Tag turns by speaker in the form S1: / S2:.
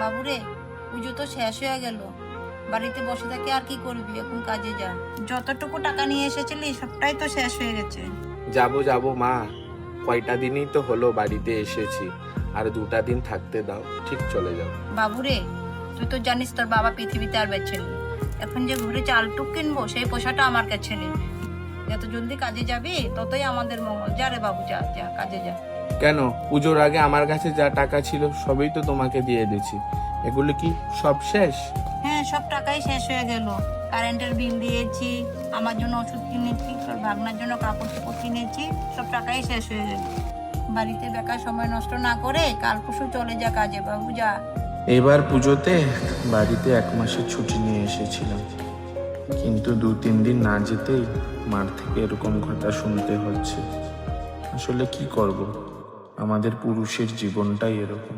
S1: বাবুরে, পুজো তো শেষ হয়ে গেল, বাড়িতে বসে থেকে আর কি করবি? এখন কাজে যা। যতটুকু টাকা নিয়ে এসেছিলি সবটাই তো শেষ হয়ে গেছে।
S2: যাবো মা, কয়টা দিনই তো হলো বাড়িতে এসেছি, আর 2টা দিন থাকতে দাও, ঠিক চলে যাও।
S1: বাবুরে, তুই তো জানিস তোর বাবা পৃথিবীতে আর বেঁচে নেই। এখন যে ঘুরে চালটুক কিনবো সেই পয়সাটা আমার কাছে নেই। যত জলদি কাজে যাবি ততই আমাদের মঙ্গল। যা রে বাবু, যা যা কাজে যা।
S2: কেন, পুজোর আগে আমার কাছে যা টাকা ছিল সবই তো তোমাকে দিয়ে দিয়েছি, এগুলো কি সব শেষ?
S1: হ্যাঁ, সব টাকাই শেষ হয়ে গেল। কারেন্টের বিল দিয়েছি, আমার জন্য ওষুধ কিনেছি, তোর ভাগনার জন্য কাপড় চোপড় কিনেছি, সব টাকাই শেষ হয়ে গেল। বাড়িতে বেকার সময় নষ্ট না করে কাল পরশু চলে যা কাজে বাবু, যা।
S2: এবার পুজোতে বাড়িতে 1 মাসের ছুটি নিয়ে এসেছিলাম, কিন্তু 2-3 দিন না যেতেই মার থেকে এরকম কথা শুনতে হচ্ছে। আসলে কি করব, আমাদের পুরুষের জীবনটাই এরকম।